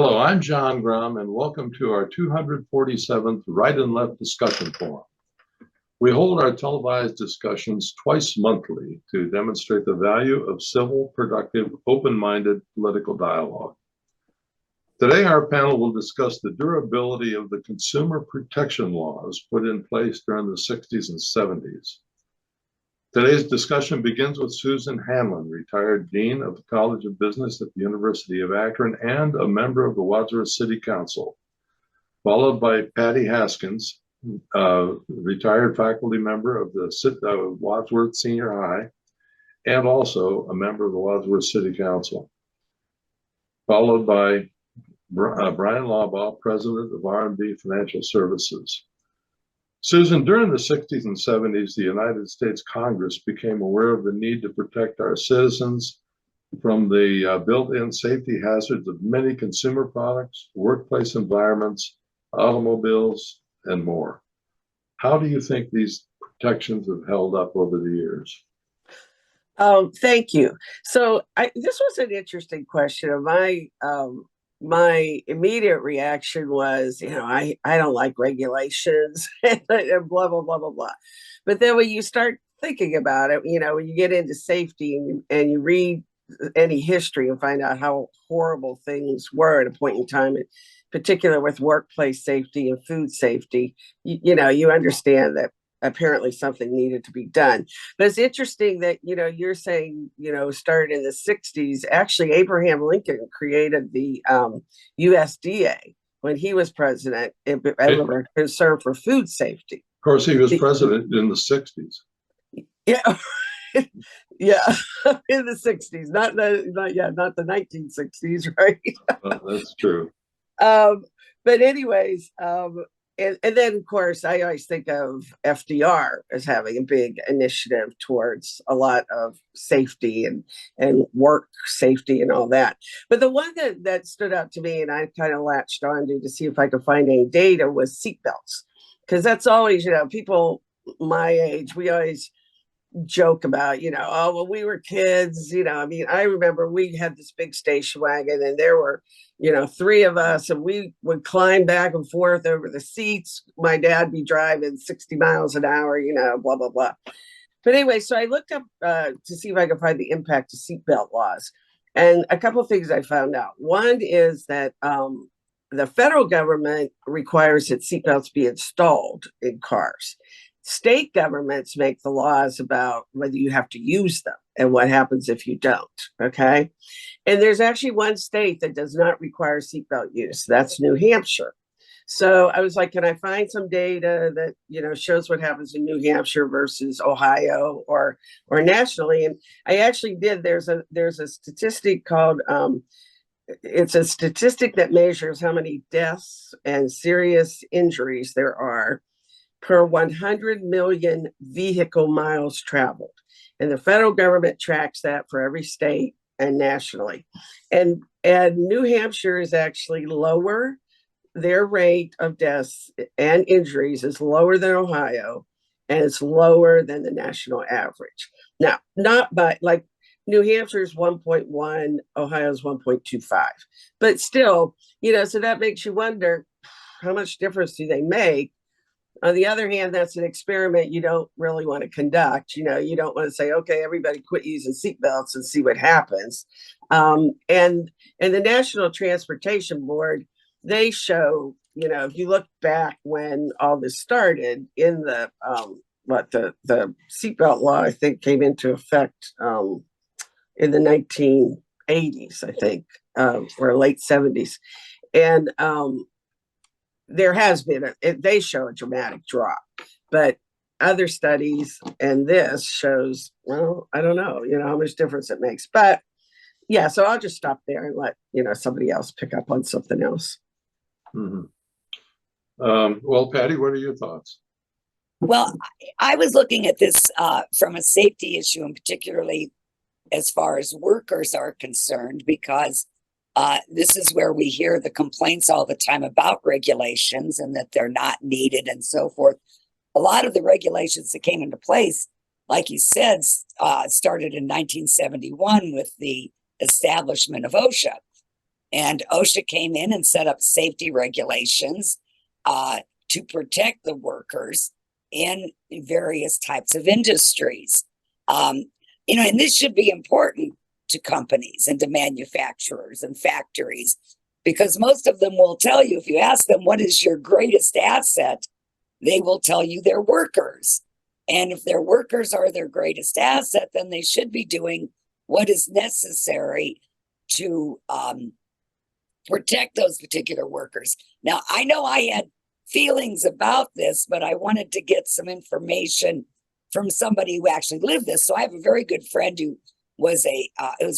Hello, I'm John Grom, and welcome to our 247th Right and Left Discussion Forum. We hold our televised discussions twice monthly to demonstrate the value of civil, productive, open-minded political dialogue. Today, our panel will discuss the durability of the consumer protection laws put in place during the 60s and 70s. Today's discussion begins with Susan Hanlon, retired Dean of the College of Business at the University of Akron and a member of the Wadsworth City Council, followed by Patty Haskins, retired faculty member of the Wadsworth Senior High and also a member of the Wadsworth City Council, followed by Bryan Laubaugh, president of R&B Financial Services. Susan, during the 60s and 70s, the United States Congress became aware of the need to protect our citizens from the built-in safety hazards of many consumer products, workplace environments, automobiles, and more. How do you think these protections have held up over the years? Thank you. So this was an interesting question. My immediate reaction was, I don't like regulations and blah, blah, blah, blah, blah. But then when you start thinking about it, when you get into safety and you read any history and find out how horrible things were at a point in time, in particular with workplace safety and food safety, you understand that apparently something needed to be done. But it's interesting that, you're saying, started in the 60s. Actually, Abraham Lincoln created the USDA when he was president out of a concern for food safety. Of course, he was president in the 60s. Yeah. Yeah, in the 60s, not the 1960s, right? That's true. But anyways, and then, of course, I always think of FDR as having a big initiative towards a lot of safety and work safety and all that. But the one that stood out to me and I kind of latched on to see if I could find any data was seatbelts. Because that's always, people my age, we always joke about, oh, well, we were kids, I remember we had this big station wagon and there were, three of us and we would climb back and forth over the seats. My dad be driving 60 miles an hour, blah, blah, blah. But anyway, so I looked up to see if I could find the impact of seatbelt laws. And a couple of things I found out. One is that the federal government requires that seatbelts be installed in cars. State governments make the laws about whether you have to use them and what happens if you don't, okay? And there's actually one state that does not require seatbelt use. That's New Hampshire. So I was like, can I find some data that, shows what happens in New Hampshire versus Ohio or nationally? And I actually did. There's a statistic called, it's a statistic that measures how many deaths and serious injuries there are per 100 million vehicle miles traveled. And the federal government tracks that for every state and nationally. And New Hampshire is actually lower. Their rate of deaths and injuries is lower than Ohio, and it's lower than the national average. Now, not by New Hampshire is 1.1, Ohio is 1.25. But still, so that makes you wonder, how much difference do they make? On the other hand, that's an experiment you don't really want to conduct. You don't want to say, okay, everybody quit using seatbelts and see what happens. And the National Transportation Board, they show, if you look back when all this started in the seatbelt law, I think came into effect in the 1980s, I think, or late 70s. And there has been, they show a dramatic drop, but other studies and this shows, well, I don't know, how much difference it makes. But yeah, so I'll just stop there and let, somebody else pick up on something else. Mm-hmm. Well, Patty, what are your thoughts? Well, I was looking at this from a safety issue, and particularly as far as workers are concerned, because this is where we hear the complaints all the time about regulations and that they're not needed and so forth. A lot of the regulations that came into place, like you said, started in 1971 with the establishment of OSHA. And OSHA came in and set up safety regulations to protect the workers in various types of industries. And this should be important to companies and to manufacturers and factories, because most of them will tell you, if you ask them, what is your greatest asset? They will tell you their workers. And if their workers are their greatest asset, then they should be doing what is necessary to protect those particular workers. Now, I know I had feelings about this, but I wanted to get some information from somebody who actually lived this. So I have a very good friend who was a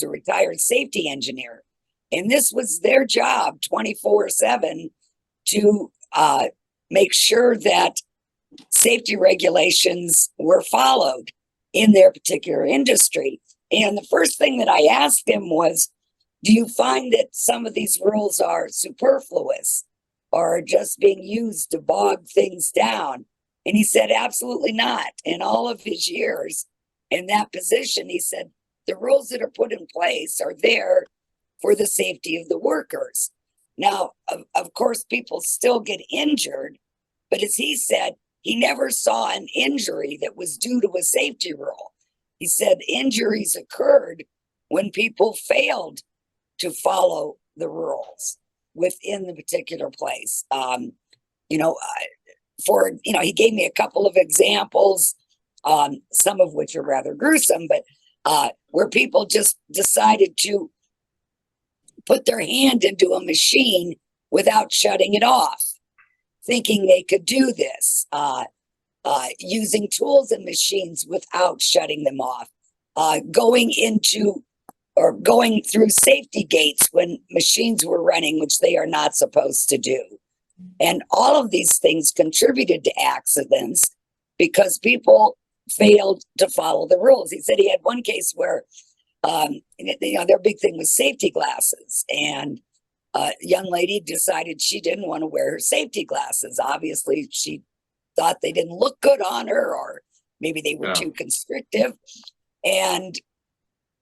retired safety engineer, and this was their job 24/7 to make sure that safety regulations were followed in their particular industry. And the first thing that I asked him was, do you find that some of these rules are superfluous or just being used to bog things down? And he said, absolutely not. In all of his years in that position, he said, the rules that are put in place are there for the safety of the workers. Now, of course, people still get injured, but as he said, he never saw an injury that was due to a safety rule. He said injuries occurred when people failed to follow the rules within the particular place. He gave me a couple of examples, some of which are rather gruesome, but where people just decided to put their hand into a machine without shutting it off, thinking they could do this, using tools and machines without shutting them off, going through safety gates when machines were running, which they are not supposed to do. And all of these things contributed to accidents because people failed to follow the rules. He said he had one case where, their big thing was safety glasses, and a young lady decided she didn't want to wear her safety glasses. Obviously, she thought they didn't look good on her, or maybe they were too constrictive. And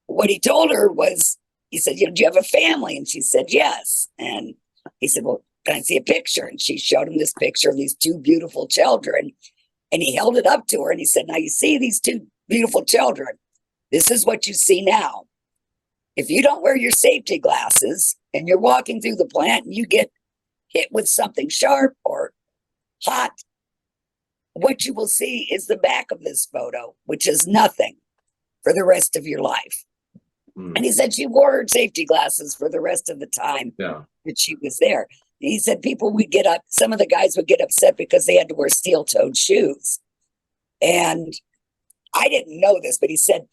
what he told her was, he said, do you have a family? And she said, yes. And he said, well, can I see a picture? And she showed him this picture of these two beautiful children. And he held it up to her and he said, now you see these two beautiful children. This is what you see now. If you don't wear your safety glasses and you're walking through the plant and you get hit with something sharp or hot, what you will see is the back of this photo, which is nothing for the rest of your life. And he said she wore her safety glasses for the rest of the time that she was there. He said people would get up, some of the guys would get upset because they had to wear steel-toed shoes. And I didn't know this, but he said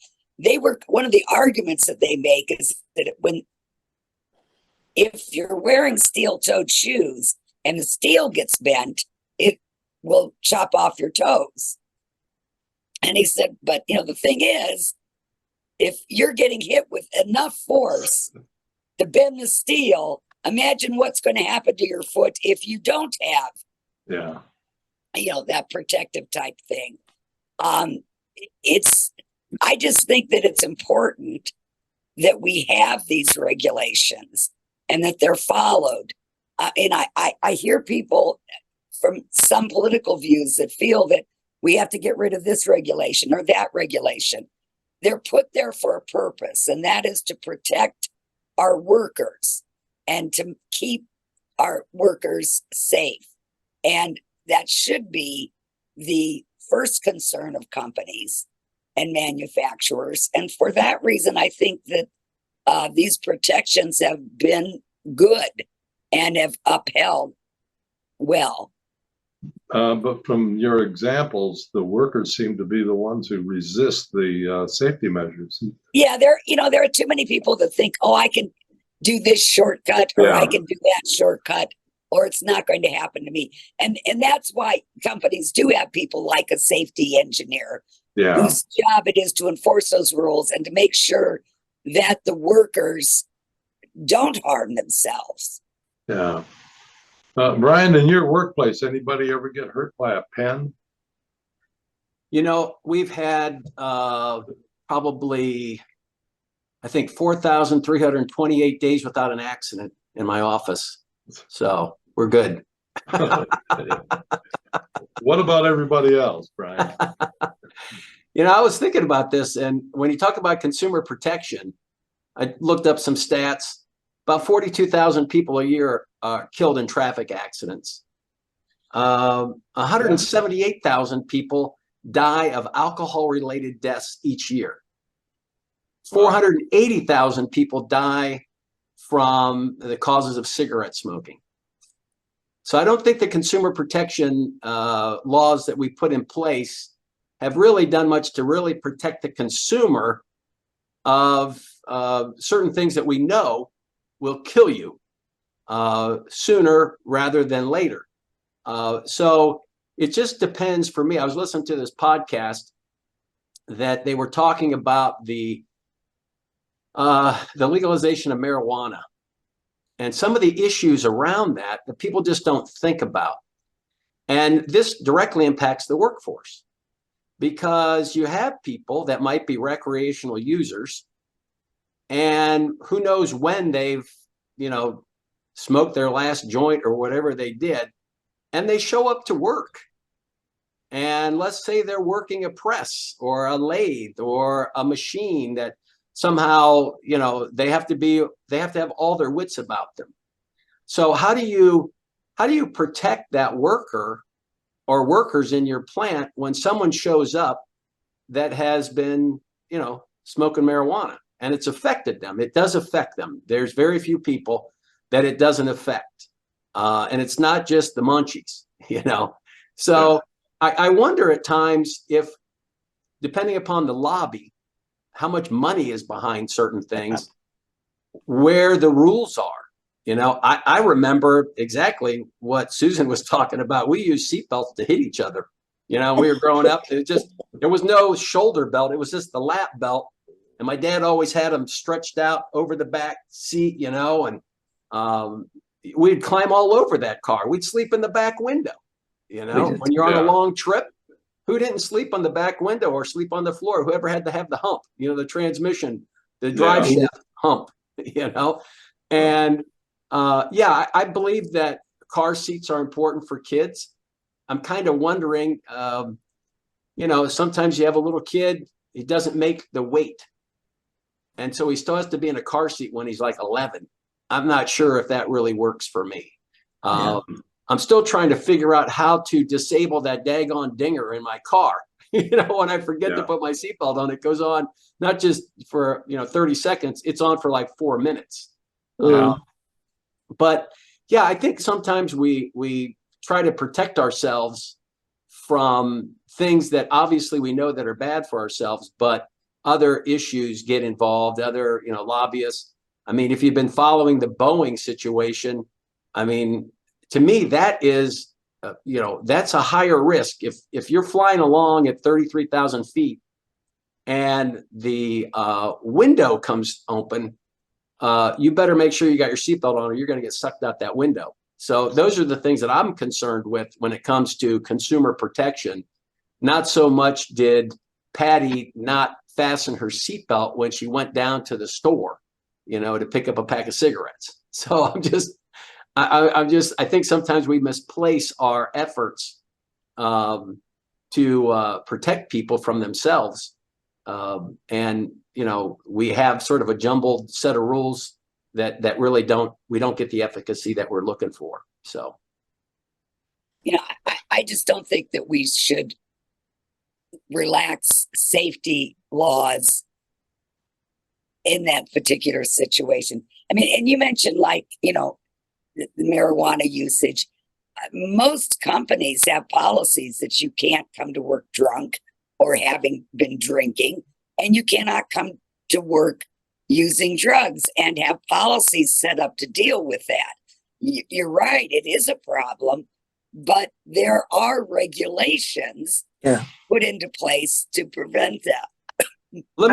one of the arguments that they make is that if you're wearing steel-toed shoes and the steel gets bent, it will chop off your toes. And he said, but the thing is, if you're getting hit with enough force to bend the steel, imagine what's going to happen to your foot if you don't have, that protective type thing. I just think that it's important that we have these regulations and that they're followed. And I hear people from some political views that feel that we have to get rid of this regulation or that regulation. They're put there for a purpose, and that is to protect our workers and to keep our workers safe. And that should be the first concern of companies and manufacturers. And for that reason, I think that these protections have been good and have upheld well. But from your examples, the workers seem to be the ones who resist the safety measures. Yeah, there are too many people that think, oh, I can do this shortcut or I can do that shortcut, or it's not going to happen to me. And that's why companies do have people like a safety engineer whose job it is to enforce those rules and to make sure that the workers don't harm themselves. Yeah. Bryan, in your workplace, anybody ever get hurt by a pen? We've had probably, I think, 4,328 days without an accident in my office. So we're good. What about everybody else, Brian? You know, I was thinking about this, and when you talk about consumer protection, I looked up some stats. About 42,000 people a year are killed in traffic accidents. 178,000 people die of alcohol-related deaths each year. 480,000 people die from the causes of cigarette smoking. So I don't think the consumer protection laws that we put in place have really done much to really protect the consumer of certain things that we know will kill you sooner rather than later. So it just depends for me. I was listening to this podcast that they were talking about the legalization of marijuana and some of the issues around that people just don't think about. And this directly impacts the workforce, because you have people that might be recreational users, and who knows when they've, smoked their last joint or whatever they did, and they show up to work. And let's say they're working a press or a lathe or a machine that somehow, they have to have all their wits about them. So how do you protect that worker or workers in your plant when someone shows up that has been, smoking marijuana and it's affected them? It does affect them. There's very few people that it doesn't affect. And it's not just the munchies, So yeah. I wonder at times if, depending upon the lobby, how much money is behind certain things, where the rules are. I remember exactly what Susan was talking about. We used seatbelts to hit each other. We were growing up. There was no shoulder belt. It was just the lap belt. And my dad always had them stretched out over the back seat, and we'd climb all over that car. We'd sleep in the back window, when you're on a long trip. Who didn't sleep on the back window or sleep on the floor? Whoever had to have the hump, the transmission, the drive shaft hump, And I believe that car seats are important for kids. I'm kind of wondering, sometimes you have a little kid, he doesn't make the weight. And so he still has to be in a car seat when he's like 11. I'm not sure if that really works for me. I'm still trying to figure out how to disable that daggone dinger in my car. When I forget to put my seatbelt on, it goes on not just for 30 seconds, it's on for like 4 minutes. But yeah, I think sometimes we try to protect ourselves from things that obviously we know that are bad for ourselves, but other issues get involved, other lobbyists. I mean, if you've been following the Boeing situation, I mean, to me, that is, that's a higher risk. If you're flying along at 33,000 feet and the window comes open, you better make sure you got your seatbelt on or you're going to get sucked out that window. So those are the things that I'm concerned with when it comes to consumer protection. Not so much did Patty not fasten her seatbelt when she went down to the store, to pick up a pack of cigarettes. So I think sometimes we misplace our efforts to protect people from themselves. And we have sort of a jumbled set of rules that really we don't get the efficacy that we're looking for. So, I just don't think that we should relax safety laws in that particular situation. I mean, and you mentioned the marijuana usage. Most companies have policies that you can't come to work drunk or having been drinking, and you cannot come to work using drugs, and have policies set up to deal with that. You're right, it is a problem, but there are regulations put into place to prevent that. Go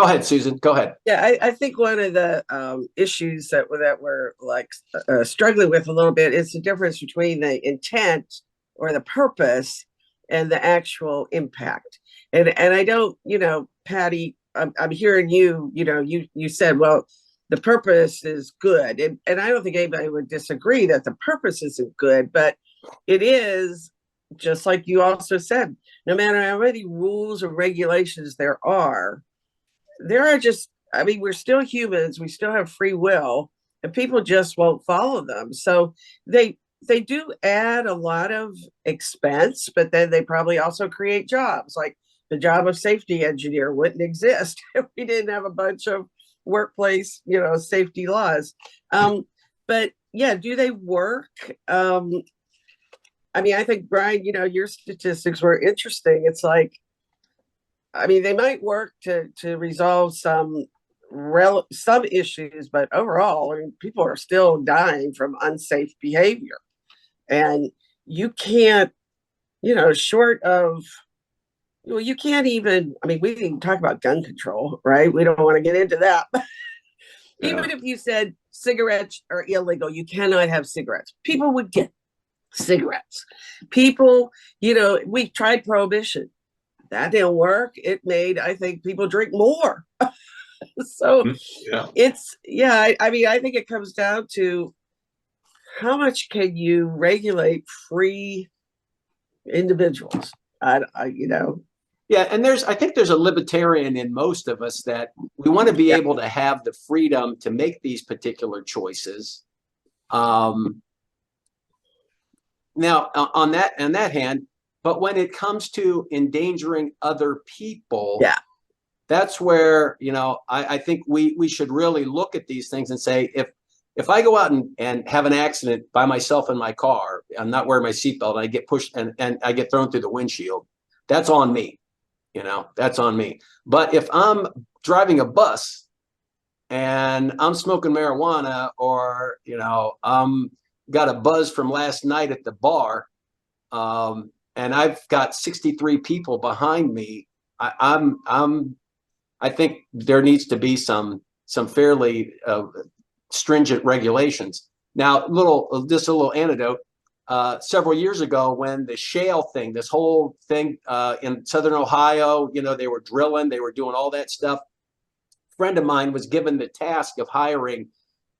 ahead, Susan. Go ahead. Yeah, I think one of the issues that we're struggling with a little bit is the difference between the intent or the purpose and the actual impact. And I don't, Patty, I'm hearing you said, well, the purpose is good. And I don't think anybody would disagree that the purpose isn't good, but it is, just like you also said, no matter how many rules or regulations there are just, I mean, we're still humans, we still have free will, and people just won't follow them. So they do add a lot of expense, but then they probably also create jobs. Like the job of safety engineer wouldn't exist if we didn't have a bunch of workplace, safety laws. But yeah, do they work? I mean, I think, Bryan, your statistics were interesting. It's like, I mean, they might work to resolve some issues, but overall, I mean, people are still dying from unsafe behavior. And you can't, short of, well, you can't even, I mean, we didn't even talk about gun control, right? We don't want to get into that. Even if you said cigarettes are illegal, you cannot have cigarettes. People would get cigarettes. People, we tried prohibition. That didn't work. It made, I think, people drink more. So I mean, I think it comes down to how much can you regulate free individuals? Yeah, and I think there's a libertarian in most of us that we want to be able to have the freedom to make these particular choices. Now, on that hand, but when it comes to endangering other people, that's where, I think we should really look at these things and say, if I go out and have an accident by myself in my car, I'm not wearing my seatbelt, and I get pushed and I get thrown through the windshield, that's on me. That's on me. But if I'm driving a bus and I'm smoking marijuana, or, I'm got a buzz from last night at the bar, and I've got 63 people behind me, I think there needs to be some fairly stringent regulations. Now, just a little anecdote. Several years ago, when the shale thing, this whole thing in Southern Ohio, they were drilling, they were doing all that stuff. A friend of mine was given the task of hiring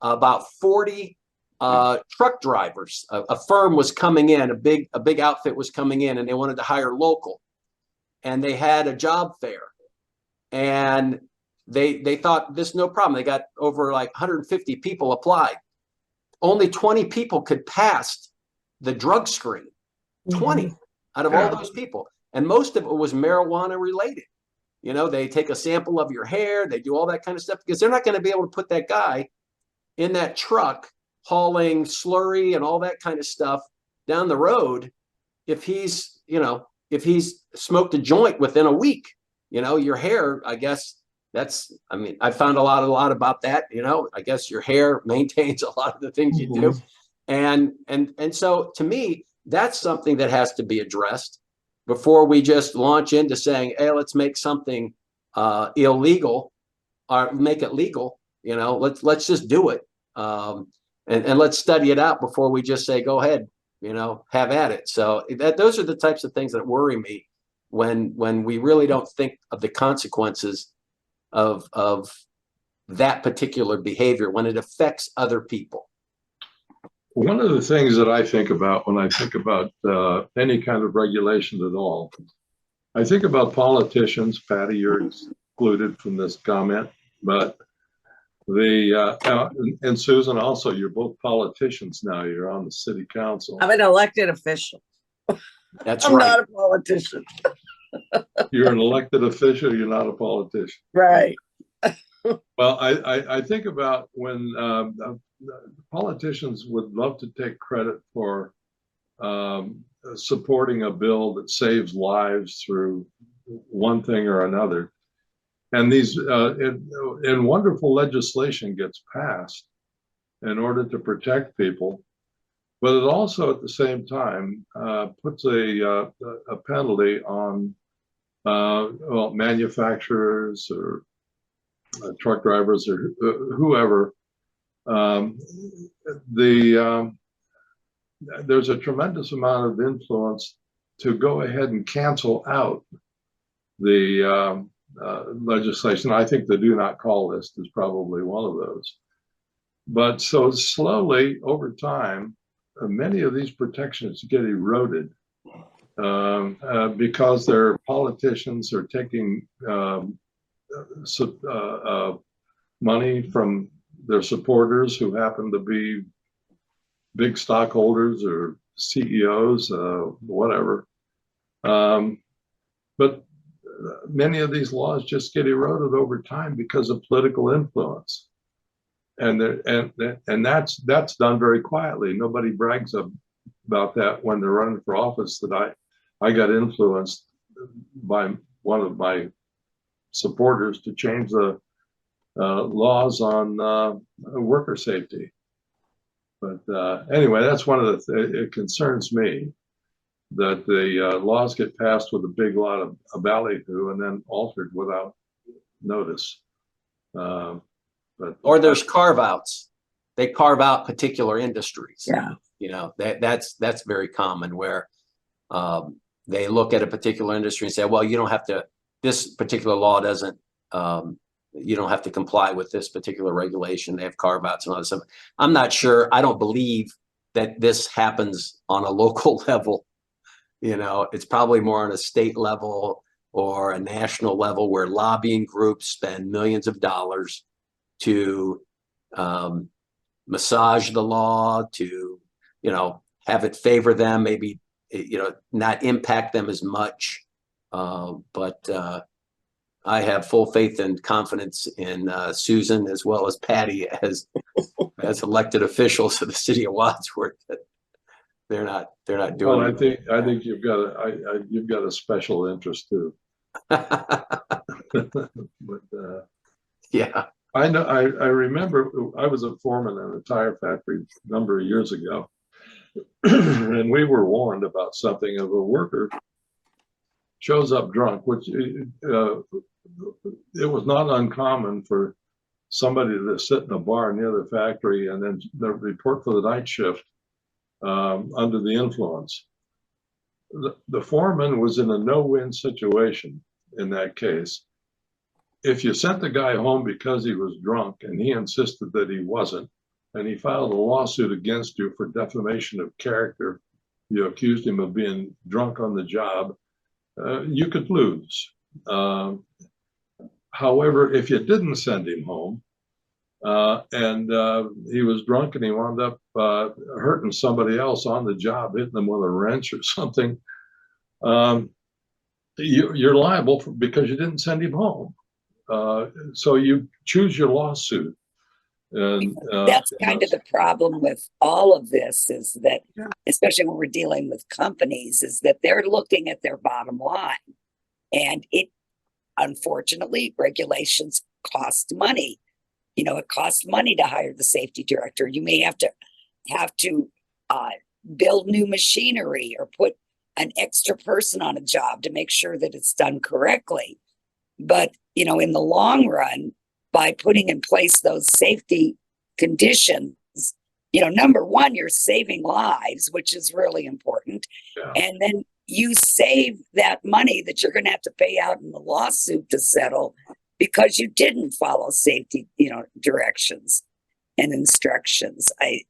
about 40 truck drivers. A firm was coming in, a big outfit was coming in, and they wanted to hire local. And they had a job fair. And they thought this no problem. They got over like 150 people applied. Only 20 people could pass the drug screen. 20 out of all those people. And most of it was marijuana related. They take a sample of your hair, they do all that kind of stuff, because they're not going to be able to put that guy in that truck hauling slurry and all that kind of stuff down the road if he's smoked a joint within a week. Your hair, I guess I found a lot about that. I guess your hair maintains a lot of the things you do. And so to me, that's something that has to be addressed before we just launch into saying, hey, let's make something illegal or make it legal. Let's just do it. And let's study it out before we just say, go ahead, have at it. So those are the types of things that worry me when we really don't think of the consequences of that particular behavior when it affects other people. One of the things that I think about when I think about any kind of regulation at all, I think about politicians. Patty, you're excluded from this comment, but and Susan also, you're both politicians now. You're on the city council. I'm an elected official. That's I'm right. not a politician. You're an elected official. You're not a politician. Right. Well, I think about when politicians would love to take credit for supporting a bill that saves lives through one thing or another. And these and wonderful legislation gets passed in order to protect people, but it also at the same time puts a penalty on manufacturers or truck drivers or whoever. There's a tremendous amount of influence to go ahead and cancel out the legislation. I think the do not call list is probably one of those. But so slowly over time, many of these protections get eroded because their politicians are taking money from their supporters who happen to be big stockholders or CEOs, whatever. But many of these laws just get eroded over time because of political influence. And that's done very quietly. Nobody brags about that when they're running for office, that I got influenced by one of my supporters to change the laws on worker safety. But anyway, that's one of the it concerns me that the laws get passed with a big lot of ballyhoo and then altered without notice. Or there's carve outs. They carve out particular industries. Yeah. You know, that's very common, where they look at a particular industry and say, well, you don't have to, this particular law doesn't, you don't have to comply with this particular regulation. They have carve outs and all this stuff. I'm not sure. I don't believe that this happens on a local level. You know, it's probably more on a state level or a national level, where lobbying groups spend millions of dollars to massage the law, to, you know, have it favor them, maybe, you know, not impact them as much. But I have full faith and confidence in Susan as well as Patty as elected officials of the city of Wadsworth. That they're not doing. Well, I think you've got a special interest too. But yeah. I know. I remember I was a foreman in a tire factory a number of years ago, and we were warned about something. Of a worker shows up drunk, which it was not uncommon for somebody to sit in a bar near the factory and then report for the night shift under the influence. The foreman was in a no-win situation in that case. If you sent the guy home because he was drunk and he insisted that he wasn't, and he filed a lawsuit against you for defamation of character, you accused him of being drunk on the job, you could lose. However, if you didn't send him home and he was drunk and he wound up hurting somebody else on the job, hitting them with a wrench or something, you're liable because you didn't send him home. So you choose your lawsuit. And that's kind of the problem with all of this, is that, especially when we're dealing with companies, is that they're looking at their bottom line. And it, unfortunately, regulations cost money. You know, it costs money to hire the safety director. You may have to build new machinery or put an extra person on a job to make sure that it's done correctly. But, you know, in the long run, by putting in place those safety conditions, you know, number one, you're saving lives, which is really important. Yeah. And then you save that money that you're going to have to pay out in the lawsuit to settle because you didn't follow safety, you know, directions and instructions. I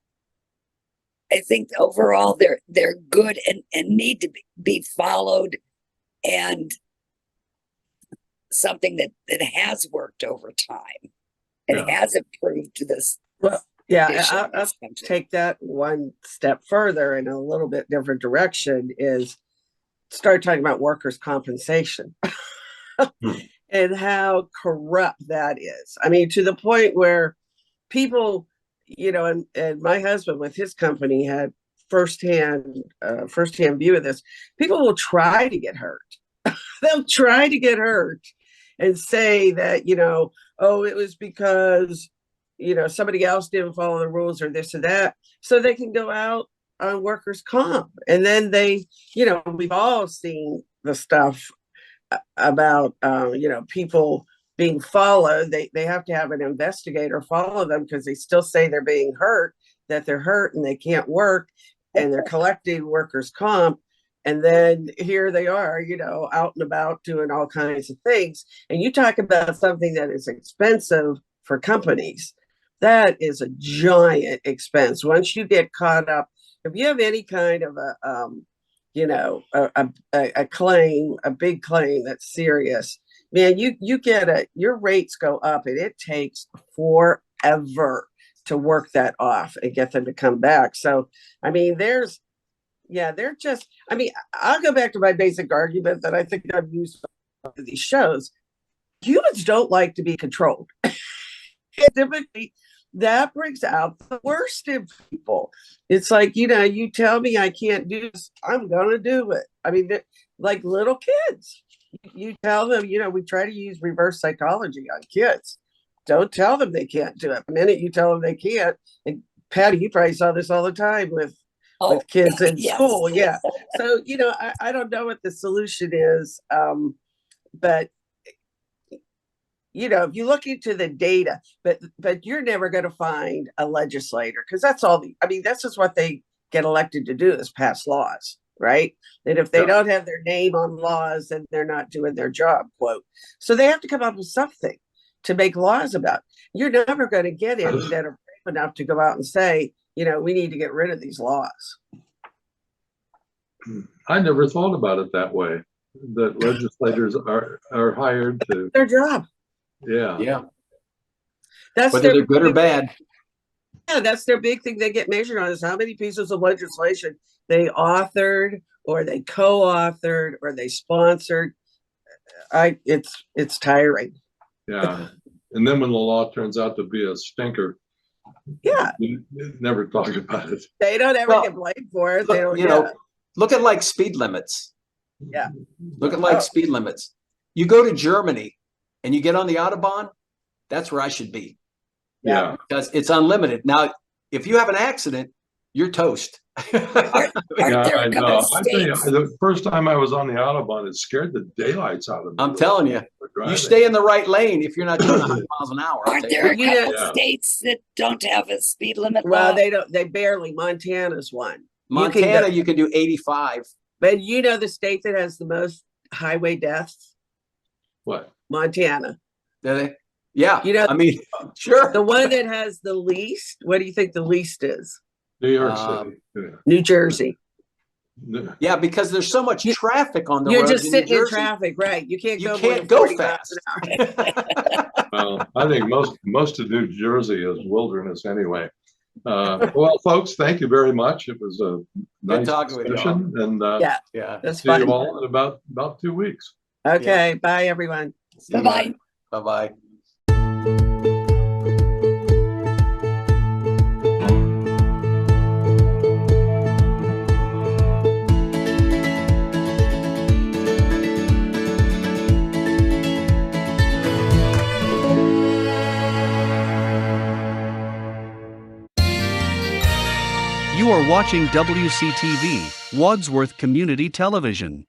think overall they're good and need to be followed, and something that has worked over time and has improved to this. Well, yeah, I'll take that one step further in a little bit different direction, is start talking about workers' compensation and how corrupt that is. I mean, to the point where people, you know, and my husband with his company had firsthand view of this. People will try to get hurt. They'll try to get hurt and say that, you know, oh, it was because, you know, somebody else didn't follow the rules or this or that, so they can go out on workers' comp. And then they, you know, we've all seen the stuff about, you know, people being followed. They have to have an investigator follow them because they still say they're being hurt, that they're hurt and they can't work, and they're collecting workers' comp. And then here they are, out and about doing all kinds of things. And you talk about something that is expensive for companies. That is a giant expense. Once you get caught up, if you have any kind of a claim, a big claim that's serious, man, you get your rates go up, and it takes forever to work that off and get them to come back. So, I mean, they're just, I'll go back to my basic argument that I think I've used in these shows. Humans don't like to be controlled. Typically, that brings out the worst in people. It's like, you tell me I can't do this, I'm going to do it. I mean, like little kids, you tell them, we try to use reverse psychology on kids. Don't tell them they can't do it. The minute you tell them they can't, and Patty, you probably saw this all the time with kids in yes. school. Yeah. So, I don't know what the solution is. But if you look into the data, but you're never going to find a legislator, because that's all that's just what they get elected to do, is pass laws, right? And if they don't have their name on laws, then they're not doing their job, quote. So they have to come up with something to make laws about. You're never going to get any that are brave enough to go out and say, we need to get rid of these laws. I never thought about it that way, that legislators are hired to Their job. Yeah. That's Whether they're good or bad. Yeah, that's their big thing they get measured on, is how many pieces of legislation they authored, or they co-authored, or they sponsored. It's tiring. Yeah. And then when the law turns out to be a stinker, you never talk about it. They don't ever get blamed for it. They don't, look at like speed limits. Yeah. Look at like speed limits. You go to Germany and you get on the Autobahn, that's where I should be. Yeah. Because it's unlimited. Now, if you have an accident, you're toast. I know. I tell you, the first time I was on the Autobahn, it scared the daylights out of me. I'm telling you, you stay in the right lane if you're not doing 100 miles an hour. Aren't there a couple states that don't have a speed limit law? Well, they don't. They barely. Montana's one. Montana, you can do 85. But the state that has the most highway deaths? What? Montana. Do they? Yeah. Sure. The one that has the least. What do you think the least is? New York City. New Jersey. Yeah, because there's so much traffic on the road. You're just sitting in traffic, right? You can't go fast. Well, I think most of New Jersey is wilderness anyway. Well, folks, thank you very much. It was a nice discussion, and that's see fun. you all in about 2 weeks. Okay, bye everyone. Bye-bye. Bye-bye. You are watching WCTV, Wadsworth Community Television.